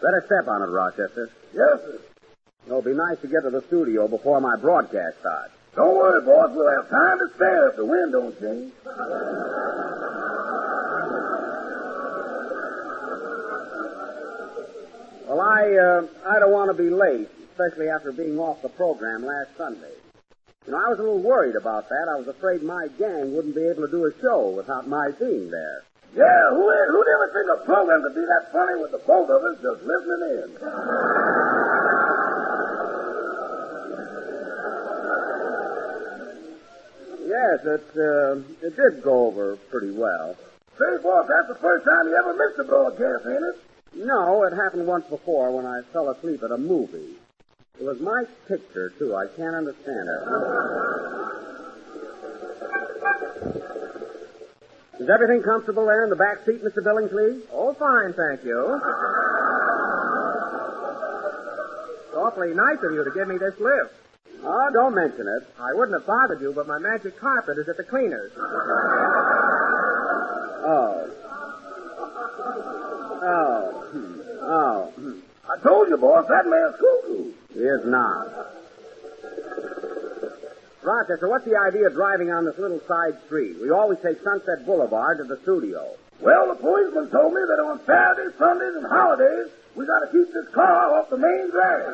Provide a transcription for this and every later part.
Better step on it, Rochester. Yes, sir. It'll be nice to get to the studio before my broadcast starts. Don't worry, boss. We'll have time to spare if the wind don't change. Well, I don't want to be late, especially after being off the program last Sunday. You know, I was a little worried about that. I was afraid my gang wouldn't be able to do a show without my being there. Yeah, who'd ever think a program could be that funny with the both of us just listening in? Yes, it did go over pretty well. Say, boss, that's the first time you ever missed a broadcast, ain't it? No, it happened once before when I fell asleep at a movie. It was my picture, too. I can't understand it. Is everything comfortable there in the back seat, Mr. Billingsley? Oh, fine, thank you. It's awfully nice of you to give me this lift. Oh, don't mention it. I wouldn't have bothered you, but my magic carpet is at the cleaners. I told you, boss, that man's cuckoo. He is not. Rochester, what's the idea of driving on this little side street? We always take Sunset Boulevard to the studio. Well, the policeman told me that on Saturdays, Sundays, and holidays, we got to keep this car off the main drag.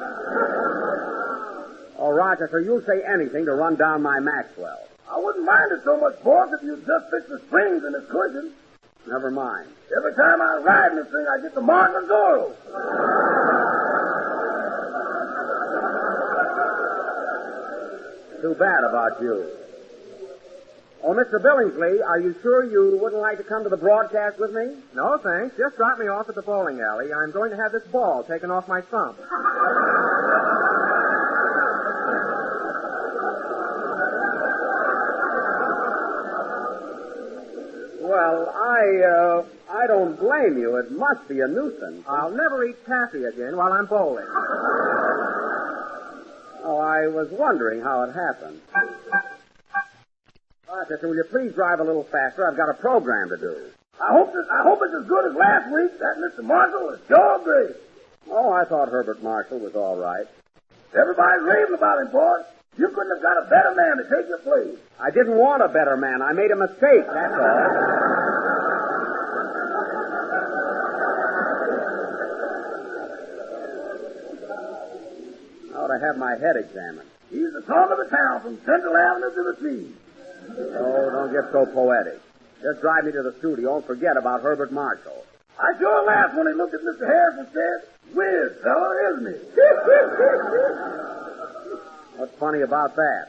Oh, Rochester, you'll say anything to run down my Maxwell. I wouldn't mind it so much, boss, if you'd just fix the springs in this cushion. Never mind. Every time I ride in this thing, I get the Martin Zorro. Too bad about you. Oh, Mr. Billingsley, are you sure you wouldn't like to come to the broadcast with me? No, thanks. Just drop me off at the bowling alley. I'm going to have this ball taken off my thumb. Well, I don't blame you. It must be a nuisance. I'll never eat taffy again while I'm bowling. Oh, I was wondering how it happened. Rochester, will you please drive a little faster? I've got a program to do. I hope it's as good as last week. That Mr. Marshall was sure great. Oh, I thought Herbert Marshall was all right. Everybody's raving about him, boss. You couldn't have got a better man to take your place. I didn't want a better man. I made a mistake, that's all. I ought to have my head examined. He's the talk of the town from Central Avenue to the sea. Oh, don't get so poetic. Just drive me to the studio and forget about Herbert Marshall. I sure laughed when he looked at Mr. Harris and said, "Weird fella, isn't he?" What's funny about that?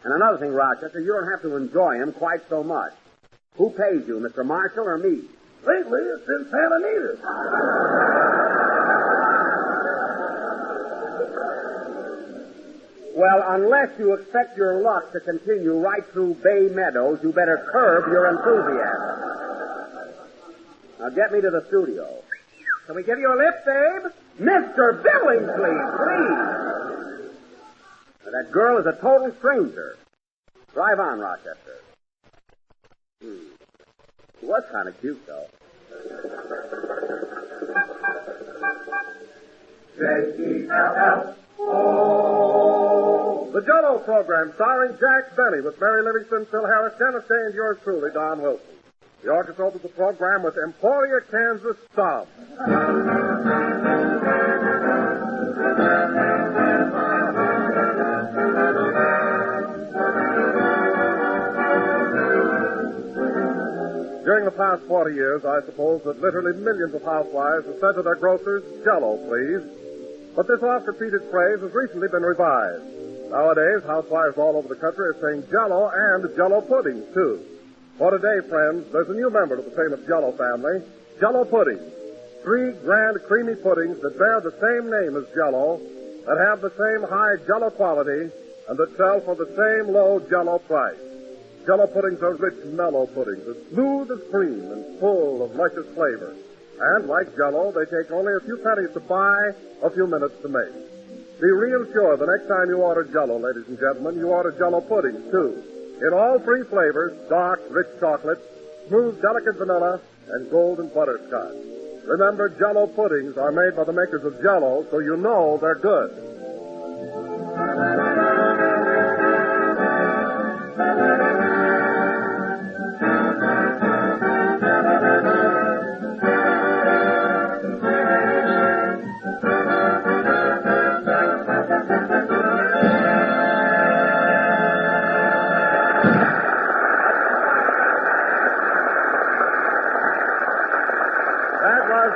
And another thing, Rochester, you don't have to enjoy him quite so much. Who pays you, Mr. Marshall or me? Lately, it's been Santa Anita. Well, unless you expect your luck to continue right through Bay Meadows, you better curb your enthusiasm. Now get me to the studio. Can we give you a lift, Babe? Mr. Billingsley, please. Now, that girl is a total stranger. Drive on, Rochester. She was kind of cute, though. J-E-L-L-O. The Jell-O program starring Jack Benny with Mary Livingston, Phil Harris, Dennis Day, and yours truly, Don Wilson. The orchestra opens the program with Emporia, Kansas Stomp. During the past 40 years, I suppose that literally millions of housewives have said to their grocers, "Jell-O, please." But this oft-repeated phrase has recently been revised. Nowadays, housewives all over the country are saying Jell-O and Jell-O puddings, too. For today, friends, there's a new member to the famous Jell-O family, Jell-O puddings. 3 grand creamy puddings that bear the same name as Jell-O, that have the same high Jell-O quality, and that sell for the same low Jell-O price. Jell-O puddings are rich, mellow puddings, as smooth as cream and full of luscious flavor. And like Jell-O, they take only a few pennies to buy, a few minutes to make. Be real sure the next time you order Jell-O, ladies and gentlemen, you order Jell-O puddings, too. In all 3 flavors, dark, rich chocolate, smooth, delicate vanilla, and golden butterscotch. Remember, Jell-O puddings are made by the makers of Jell-O, so you know they're good.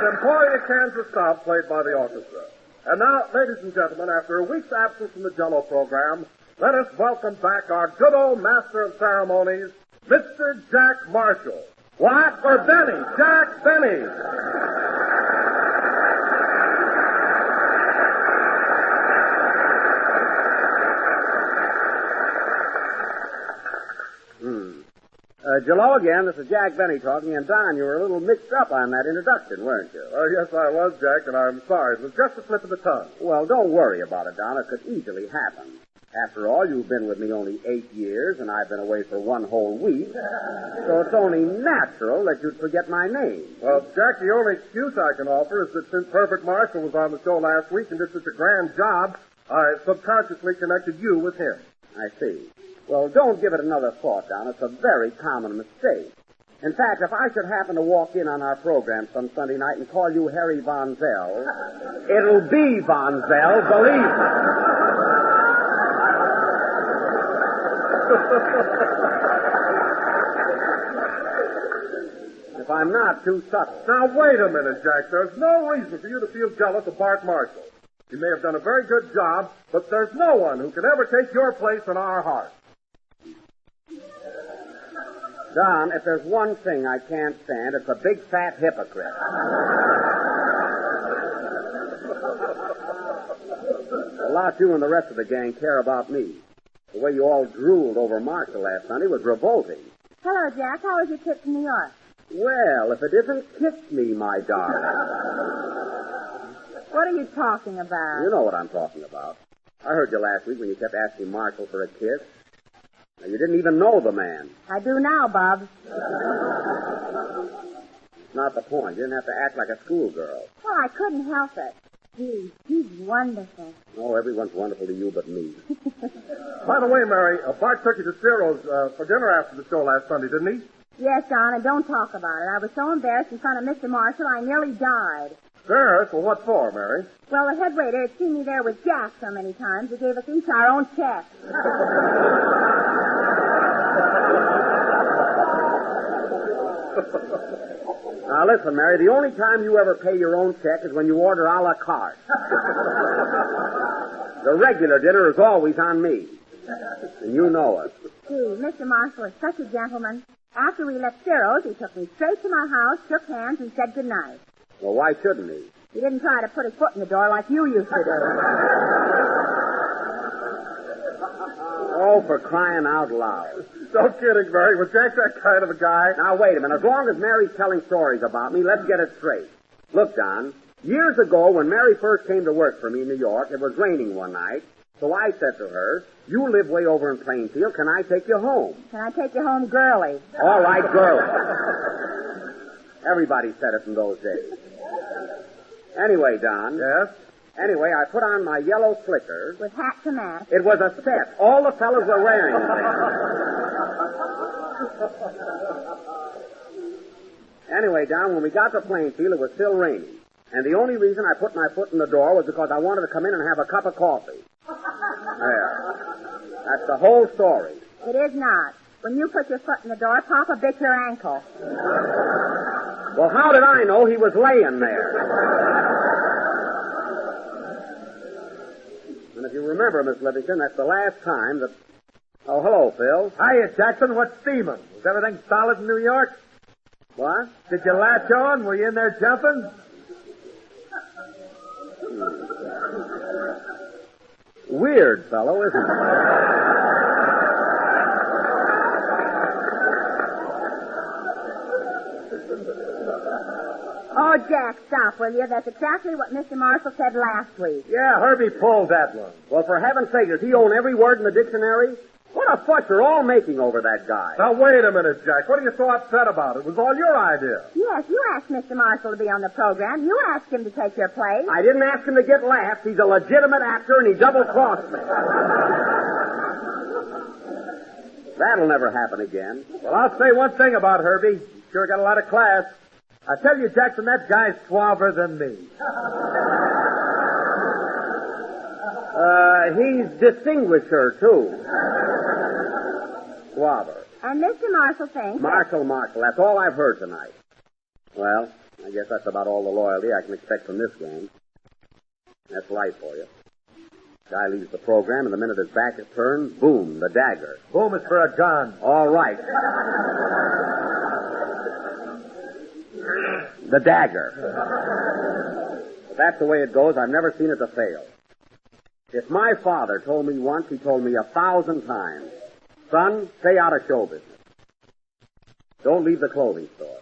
Emporia, Kansas Stop, played by the orchestra. And now, ladies and gentlemen, after a week's absence from the Jell-O program, let us welcome back our good old master of ceremonies, Mr. Jack Marshall. What? For Benny, Jack Benny. Jell-O again, this is Jack Benny talking, and Don, you were a little mixed up on that introduction, weren't you? Oh, yes, I was, Jack, and I'm sorry. It was just a slip of the tongue. Well, don't worry about it, Don. It could easily happen. After all, you've been with me only 8 years, and I've been away for 1 whole week, so it's only natural that you'd forget my name. Well, Jack, the only excuse I can offer is that since Herbert Marshall was on the show last week and did such a grand job, I subconsciously connected you with him. I see. Well, don't give it another thought, Don. It's a very common mistake. In fact, if I should happen to walk in on our program some Sunday night and call you Harry Von Zell, it'll be Von Zell, believe me. If I'm not too subtle. Now, wait a minute, Jack. There's no reason for you to feel jealous of Bart Marshall. He may have done a very good job, but there's no one who can ever take your place in our hearts. Don, if there's one thing I can't stand, it's a big fat hypocrite. A lot you and the rest of the gang care about me. The way you all drooled over Marshall last Sunday was revolting. Hello, Jack. How was your trip to New York? Well, if it isn't kiss me, my darling. What are you talking about? You know what I'm talking about. I heard you last week when you kept asking Marshall for a kiss. Now, you didn't even know the man. I do now, Bob. It's not the point. You didn't have to act like a schoolgirl. Well, I couldn't help it. He's wonderful. Oh, everyone's wonderful to you but me. By the way, Mary, Bart took you to Ciro's for dinner after the show last Sunday, didn't he? Yes, Don, and don't talk about it. I was so embarrassed in front of Mr. Marshall, I nearly died. Embarrassed? Well, what for, Mary? Well, the head waiter had seen me there with Jack so many times, he gave us each our own check. Now, listen, Mary, the only time you ever pay your own check is when you order a la carte. The regular dinner is always on me. And you know it. Gee, Mr. Marshall is such a gentleman. After we left Ciro's, he took me straight to my house, shook hands, and said goodnight. Well, why shouldn't he? He didn't try to put his foot in the door like you used to do. Oh, for crying out loud. No kidding, Mary. Was Jack that kind of a guy? Now, wait a minute. As long as Mary's telling stories about me, let's get it straight. Look, Don, years ago when Mary first came to work for me in New York, it was raining one night, so I said to her, you live way over in Plainfield. Can I take you home? Can I take you home girly? All right, girly. Everybody said it in those days. Anyway, Don. Yes? Anyway, I put on my yellow slickers. With hat to match. It was a set. All the fellas were wearing them. Anyway, Don, when we got to Plainfield, it was still raining. And the only reason I put my foot in the door was because I wanted to come in and have a cup of coffee. There. That's the whole story. It is not. When you put your foot in the door, Papa bit your ankle. Well, how did I know he was laying there? And if you remember, Miss Livingston, that's the last time that... Oh, hello, Phil. Hiya, Jackson. What's steaming? Is everything solid in New York? What? Did you latch on? Were you in there jumping? Weird fellow, isn't he? Oh, Jack, stop, will you? That's exactly what Mr. Marshall said last week. Yeah, Herbie pulled that one. Well, for heaven's sake, does he own every word in the dictionary? What a fuss you're all making over that guy. Now, wait a minute, Jack. What are you so upset about? It was all your idea. Yes, you asked Mr. Marshall to be on the program. You asked him to take your place. I didn't ask him to get laughs. He's a legitimate actor, and he double-crossed me. That'll never happen again. Well, I'll say one thing about Herbie. He's sure got a lot of class. I tell you, Jackson, that guy's suaver than me. He's distinguisher, too. Suaver. And Mr. Marshall thinks... Marshall. That's all I've heard tonight. Well, I guess that's about all the loyalty I can expect from this game. That's life for you. Guy leaves the program, and the minute his back is turned, boom, the dagger. Boom is for a gun. All right. The dagger. If that's the way it goes, I've never seen it to fail. If my father told me once, he told me 1,000 times, son, stay out of show business. Don't leave the clothing store.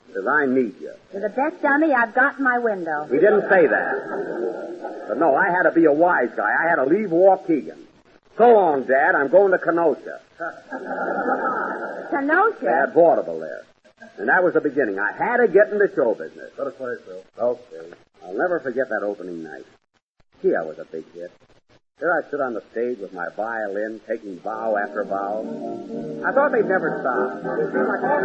Because I need you. You're the best dummy I've got in my window. He didn't say that. But no, I had to be a wise guy. I had to leave Waukegan. So long, Dad. I'm going to Kenosha. Kenosha? Dad Vaudeville there. And that was the beginning. I had to get into show business. Let us play, Phil. Okay. I'll never forget that opening night. Gee, I was a big hit. There I stood on the stage with my violin, taking bow after bow. I thought they'd never stop. It seemed like all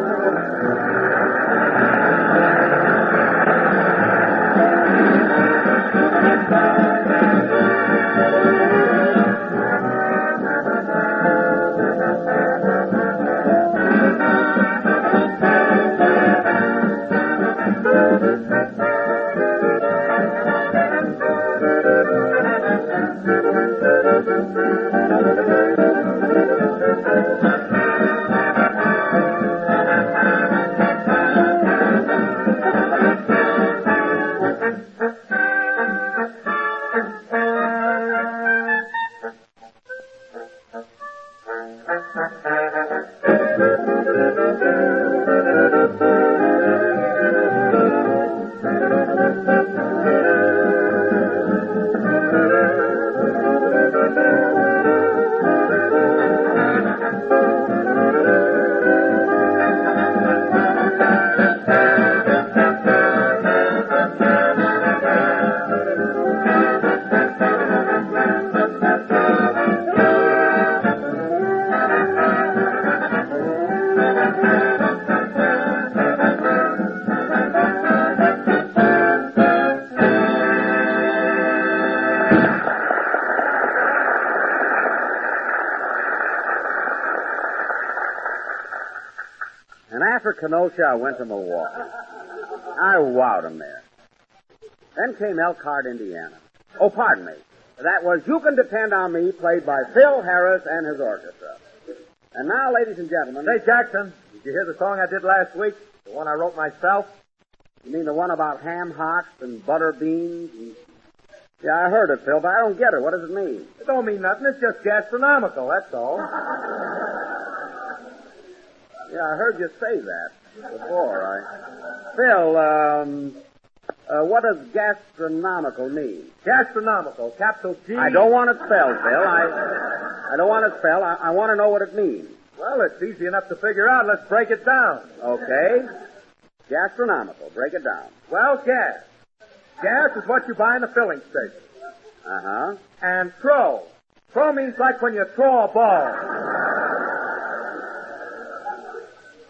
And after Kenosha, I went to Milwaukee. I wowed 'em there. Then came Elkhart, Indiana. Oh, pardon me. That was You Can Depend on Me, played by Phil Harris and his orchestra. And now, ladies and gentlemen... Say, Jackson, did you hear the song I did last week? The one I wrote myself? You mean the one about ham hocks and butter beans? Yeah, I heard it, Phil, but I don't get it. What does it mean? It don't mean nothing. It's just gastronomical, that's all. Yeah, I heard you say that before. Phil, what does gastronomical mean? Gastronomical, capital G. I don't want it spelled, Phil. I don't want it spelled. I want to know what it means. Well, it's easy enough to figure out. Let's break it down. Okay. Gastronomical. Break it down. Well, gas. Gas is what you buy in the filling station. Uh-huh. And throw. Throw means like when you throw a ball.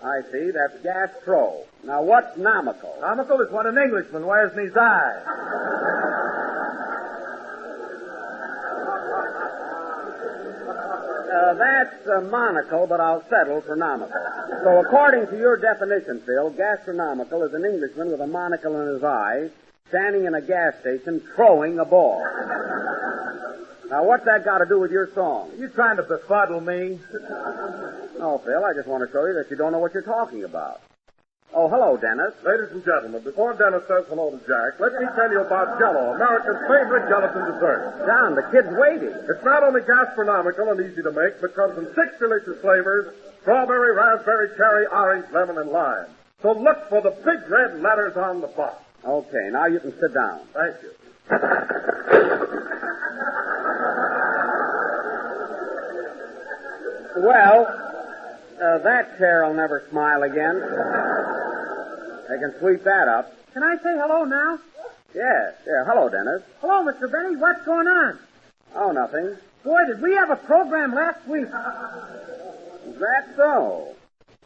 I see. That's gas throw. Now, what's nomical? Nomical is what an Englishman wears in his eye. That's monocle, but I'll settle for nomical. So, according to your definition, Phil, gastronomical is an Englishman with a monocle in his eye, standing in a gas station, throwing a ball. Now, what's that got to do with your song? Are you trying to befuddle me? No, Phil, I just want to show you that you don't know what you're talking about. Oh, hello, Dennis. Ladies and gentlemen, before Dennis says hello to Jack, let me tell you about Jell-O, America's favorite gelatin dessert. John, the kid's waiting. It's not only gastronomical and easy to make, but comes in 6 delicious flavors: strawberry, raspberry, cherry, orange, lemon, and lime. So look for the big red letters on the box. Okay, now you can sit down. Thank you. Well, that chair will never smile again. They can sweep that up. Can I say hello now? Yes. Yeah. Hello, Dennis. Hello, Mr. Benny. What's going on? Oh, nothing. Boy, did we have a program last week. Is that so?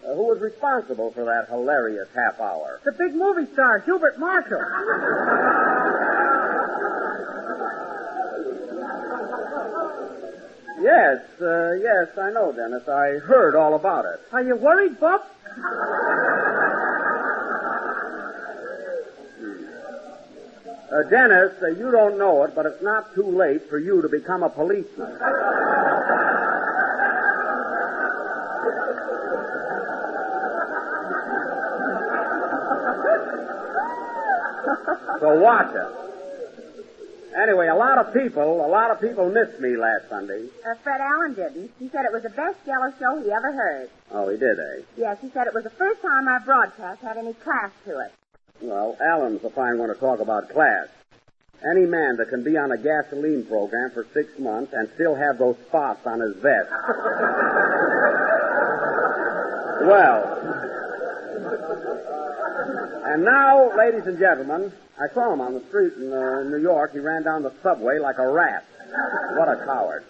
Who was responsible for that hilarious half hour? The big movie star, Herbert Marshall. Yes, I know, Dennis. I heard all about it. Are you worried, Bub? Dennis, you don't know it, but it's not too late for you to become a policeman. So watch it. Anyway, a lot of people missed me last Sunday. Fred Allen didn't. He said it was the best Jello show he ever heard. Oh, he did, eh? Yes, he said it was the first time our broadcast had any class to it. Well, Allen's a fine one to talk about class. Any man that can be on a gasoline program for 6 months and still have those spots on his vest. Well, and now, ladies and gentlemen, I saw him on the street in New York. He ran down the subway like a rat. What a coward.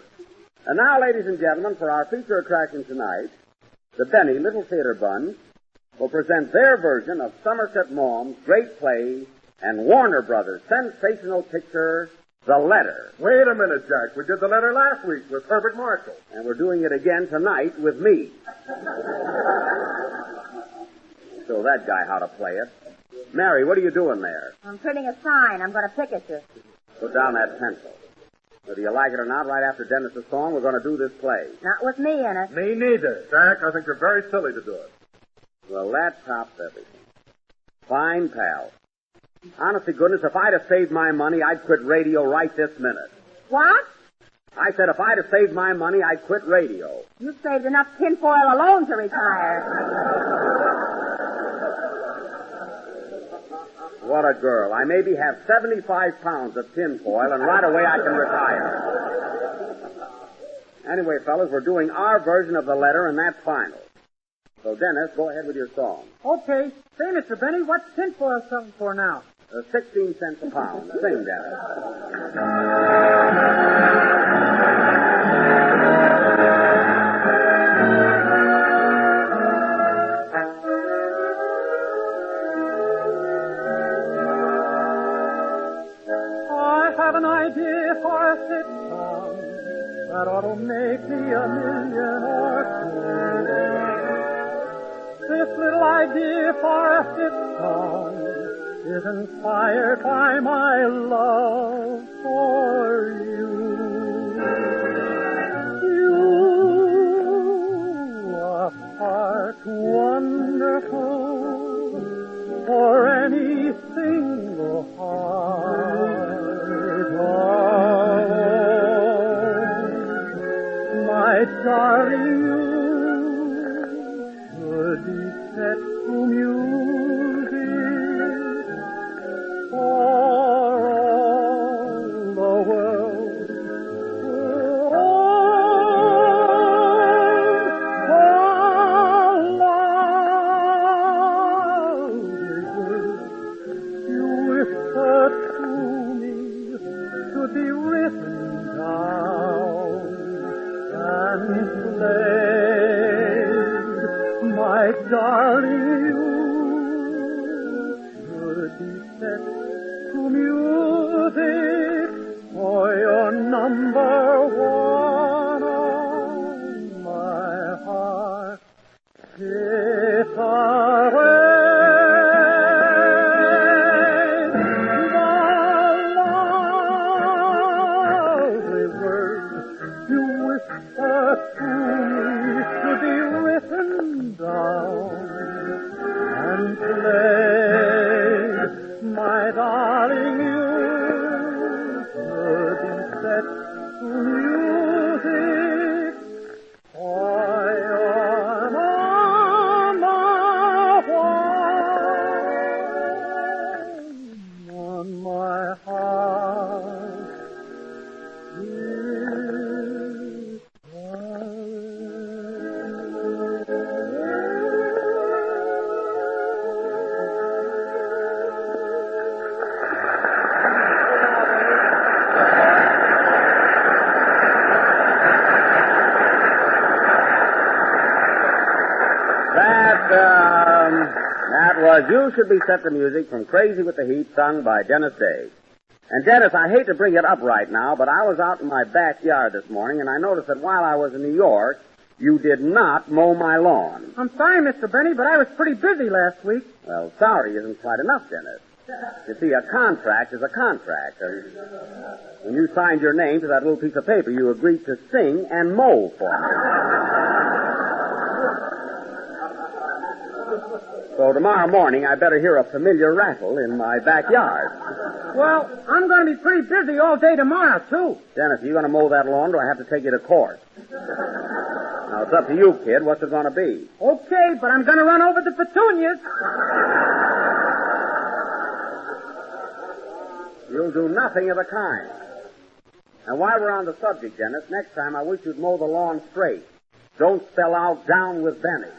And now, ladies and gentlemen, for our feature attraction tonight, the Benny Little Theater Buns will present their version of Somerset Maugham's great play and Warner Brothers' sensational picture, The Letter. Wait a minute, Jack. We did The Letter last week with Herbert Marshall. And we're doing it again tonight with me. Show that guy how to play it. Mary, what are you doing there? I'm printing a sign. I'm going to picket you. Put down that pencil. Whether you like it or not, right after Dennis's song, we're going to do this play. Not with me in it. Me neither. Jack, I think you're very silly to do it. Well, that tops everything. Fine, pal. Honest to goodness, if I'd have saved my money, I'd quit radio right this minute. What? I said if I'd have saved my money, I'd quit radio. You've saved enough tinfoil alone to retire. What a girl. I maybe have 75 pounds of tinfoil, and right away I can retire. Anyway, fellas, we're doing our version of The Letter, and that's final. So, Dennis, go ahead with your song. Okay. Say, Mr. Benny, what's tinfoil something for now? 16 cents a pound. Sing, Dennis. I have an idea for a sitcom that ought to make me $1 million or two. This little idea for a sitcom is inspired by my love for you. You are far too wonderful for any single heart alone. My darling, you should be set to music for all the world. You whisper to me to be written down and played, my darling. Should be set to music for your number one on my heart. Guitar the lovely words you whisper to me should be written down and played. My darling, you should be set to music for your number one on my heart. That was You Should Be Set to Music from Crazy with the Heat, sung by Dennis Day. And Dennis, I hate to bring it up right now, but I was out in my backyard this morning, and I noticed that while I was in New York, you did not mow my lawn. I'm sorry, Mr. Benny, but I was pretty busy last week. Well, sorry isn't quite enough, Dennis. You see, a contract is a contract. When you signed your name to that little piece of paper, you agreed to sing and mow for me. So tomorrow morning, I better hear a familiar rattle in my backyard. Well, I'm going to be pretty busy all day tomorrow, too. Dennis, are you going to mow that lawn, or do I have to take you to court? Now, it's up to you, kid. What's it going to be? Okay, but I'm going to run over the petunias. You'll do nothing of the kind. And while we're on the subject, Dennis, next time I wish you'd mow the lawn straight. Don't spell out down with Benny.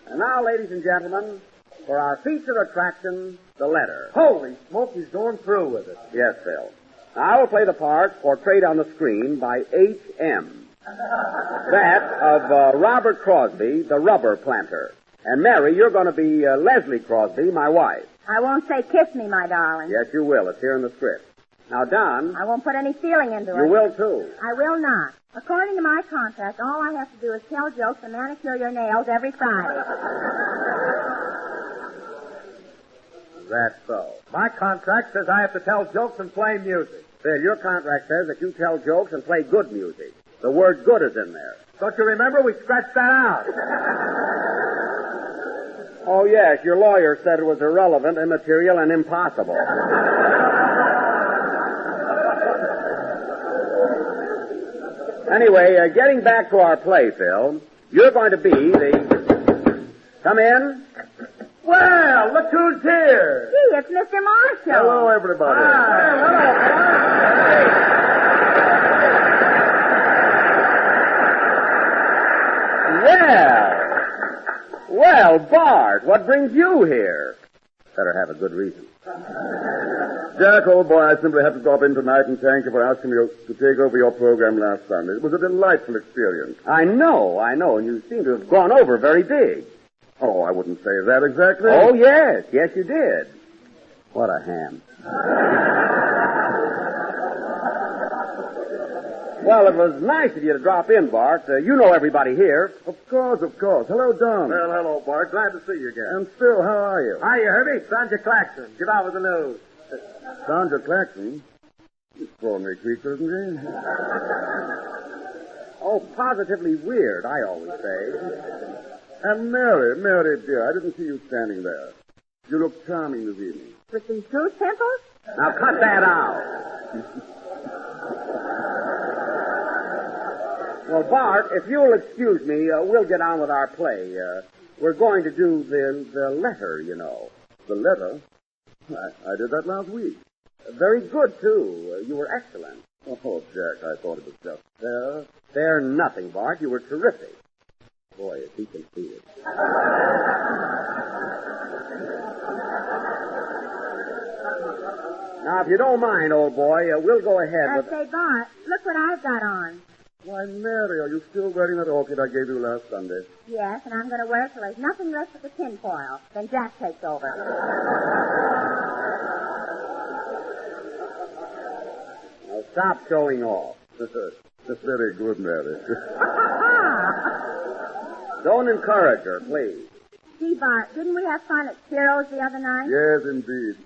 And now, ladies and gentlemen, for our feature attraction, the letter. Holy smoke, he's going through with it. Yes, Phil. Now, I will play the part portrayed on the screen by H.M. That of Robert Crosby, the rubber planter. And Mary, you're going to be Leslie Crosby, my wife. I won't say kiss me, my darling. Yes, you will. It's here in the script. Now, Don. I won't put any feeling into it. You will, too. I will not. According to my contract, all I have to do is tell jokes and manicure your nails every Friday. That's so. My contract says I have to tell jokes and play music. Phil, your contract says that you tell jokes and play good music. The word good is in there. Don't you remember we scratched that out? Oh, yes, your lawyer said it was irrelevant, immaterial, and impossible. Anyway, getting back to our play, Phil, you're going to be the... Come in. Well, look who's here. Gee, it's Mr. Marshall. Hello, everybody. Well, Bart, what brings you here? Better have a good reason. Jack, old boy, I simply had to drop in tonight and thank you for asking me to take over your program last Sunday. It was a delightful experience. I know, and you seem to have gone over very big. Oh, I wouldn't say that exactly. Oh, yes, you did. What a ham. Well, it was nice of you to drop in, Bart. You know everybody here. Of course. Hello, Don. Well, hello, Bart. Glad to see you again. And Phil, how are you? Hiya, Herbie. Sandra Claxton. Get out with the news. Sandra Claxton? Extraordinary creature, isn't he? Oh, positively weird, I always say. And Mary, dear, I didn't see you standing there. You look charming this evening. With these goose pimples? Now, cut that out. Well, Bart, if you'll excuse me, we'll get on with our play. We're going to do the letter, you know. The letter? I did that last week. Very good, too. You were excellent. Oh, Jack, I thought it was just... They're nothing, Bart. You were terrific. Boy, if he can see it. Now, if you don't mind, old boy, we'll go ahead with... Say, Bart, look what I've got on. Why, Mary, are you still wearing that orchid I gave you last Sunday? Yes, and I'm going to wear it till there's nothing left but the tinfoil. Then Jack takes over. Now, stop showing off. That's very good, Mary. Don't encourage her, please. Gee, Bart, didn't we have fun at Ciro's the other night? Yes, indeed.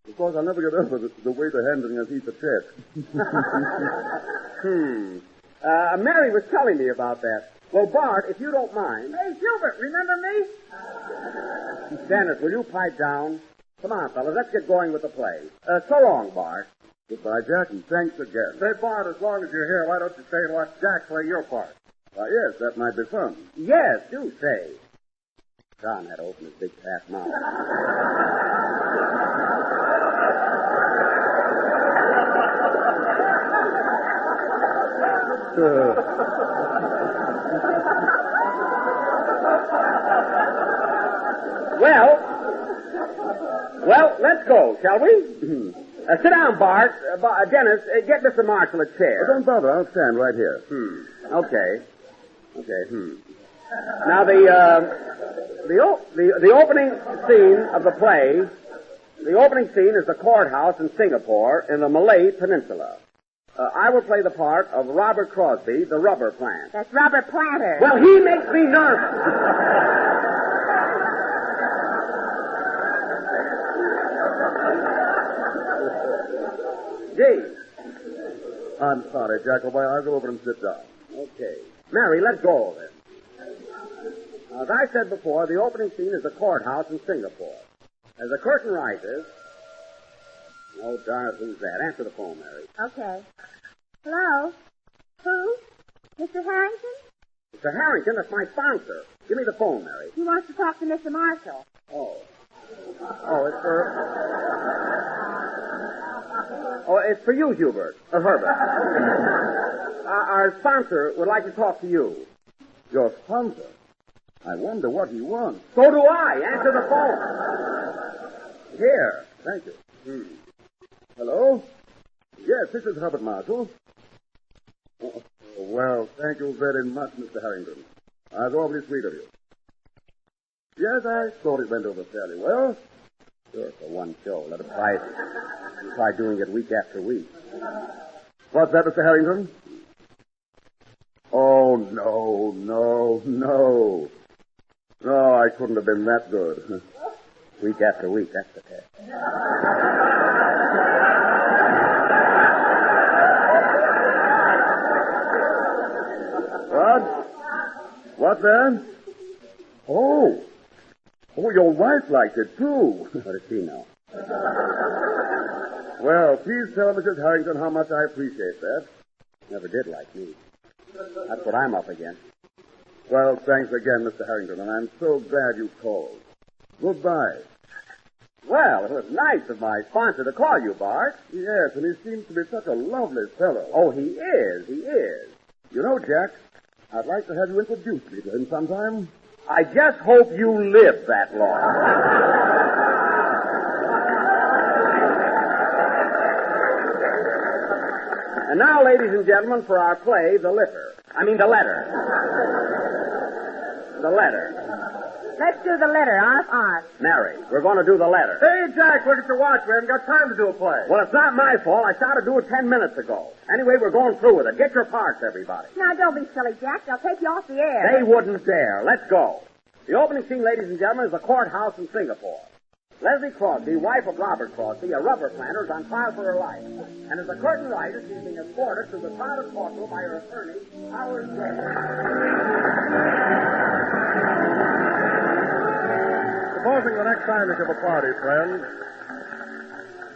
Of course, I'll never get over the way the handling has each a chest. Mary was telling me about that. Well, Bart, if you don't mind... Hey, Gilbert, remember me? Dennis, will you pipe down? Come on, fellas, let's get going with the play. So long, Bart. Goodbye, Jack, and thanks again. Say, Bart, as long as you're here, why don't you stay and watch Jack play your part? Why, yes, that might be fun. Yes, do say. John had to open his big fat mouth. Well, let's go, shall we? Sit down, Bart. Dennis, get Mr. Marshall a chair. Oh, don't bother. I'll stand right here. Okay. Okay, Now, the opening scene of the play, the opening scene is the courthouse in Singapore in the Malay Peninsula. I will play the part of Robert Crosby, the rubber plant. That's Robert Planter. Well, he makes me nervous. Gee. I'm sorry, Jackalboy. I'll go over and sit down. Okay. Mary, let's go then. As I said before, the opening scene is the courthouse in Singapore. As the curtain rises... Oh, darn it, who's that? Answer the phone, Mary. Okay. Hello? Who? Mr. Harrington? Mr. Harrington, that's my sponsor. Give me the phone, Mary. He wants to talk to Mr. Marshall. Oh, it's for you, Hubert. Or Herbert. Our sponsor would like to talk to you. Your sponsor? I wonder what he wants. So do I. Answer the phone. Here. Thank you. Hello? Yes, this is Herbert Marshall. Oh, well, thank you very much, Mr. Harrington. That's awfully sweet of you. Yes, I thought it went over fairly well. Sure, for one show. Let us try doing it week after week. What's that, Mr. Harrington? Oh, no. No, I couldn't have been that good. Week after week, that's the test. What? What then? Oh, your wife liked it, too. What does she know? Well, please tell Mrs. Harrington how much I appreciate that. Never did like me. That's what I'm up against. Well, thanks again, Mr. Harrington, and I'm so glad you called. Goodbye. Well, it was nice of my sponsor to call you, Bart. Yes, and he seems to be such a lovely fellow. Oh, he is. You know, Jack, I'd like to have you introduce me to him sometime. I just hope you live that long. And now, ladies and gentlemen, for our play, The Letter. Let's do the letter, R. Mary, we're going to do the letter. Hey, Jack, look at your watch. We haven't got time to do a play. Well, it's not my fault. I started to do it 10 minutes ago. Anyway, we're going through with it. Get your parts, everybody. Now, don't be silly, Jack. They'll take you off the air. They wouldn't dare. Let's go. The opening scene, ladies and gentlemen, is the courthouse in Singapore. Leslie Crosby, wife of Robert Crosby, a rubber planter, is on trial for her life. And as the curtain rises, she's being escorted to the crowded courtroom by her attorney, Howard Gray. Supposing the next time you give a party, friends,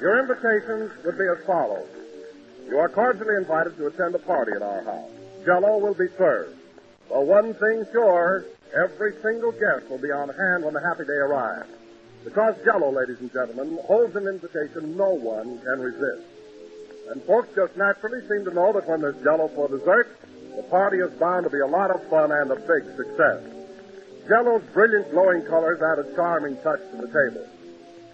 your invitations would be as follows. You are cordially invited to attend a party at our house. Jell-O will be served. For one thing sure, every single guest will be on hand when the happy day arrives. Because Jell-O, ladies and gentlemen, holds an invitation no one can resist. And folks just naturally seem to know that when there's Jell-O for dessert, the party is bound to be a lot of fun and a big success. Jell-O's brilliant glowing colors add a charming touch to the table.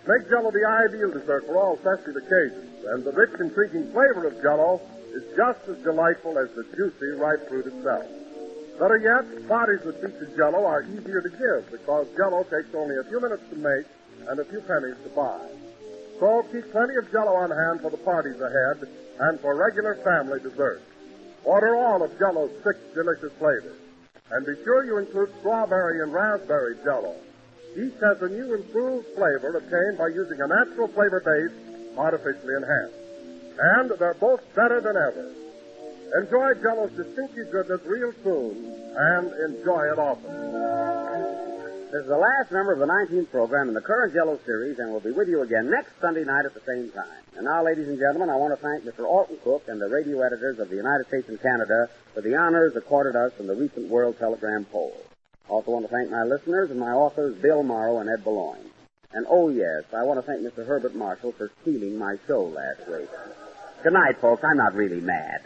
Make Jell-O the ideal dessert for all festive occasions, and the rich, intriguing flavor of Jell-O is just as delightful as the juicy, ripe fruit itself. Better yet, parties that feature Jell-O are easier to give because Jell-O takes only a few minutes to make and a few pennies to buy. So keep plenty of Jell-O on hand for the parties ahead and for regular family desserts. Order all of Jell-O's 6 delicious flavors. And be sure you include strawberry and raspberry Jell-O. Each has a new improved flavor obtained by using a natural flavor base artificially enhanced. And they're both better than ever. Enjoy Jell-O's distinctive goodness real soon and enjoy it often. This is the last number of the 19th program in the current Jell-O series, and we'll be with you again next Sunday night at the same time. And now, ladies and gentlemen, I want to thank Mr. Alton Cook and the radio editors of the United States and Canada for the honors accorded us in the recent World Telegram poll. I also want to thank my listeners and my authors, Bill Morrow and Ed Boulogne. And, oh, yes, I want to thank Mr. Herbert Marshall for stealing my show last week. Good night, folks. I'm not really mad.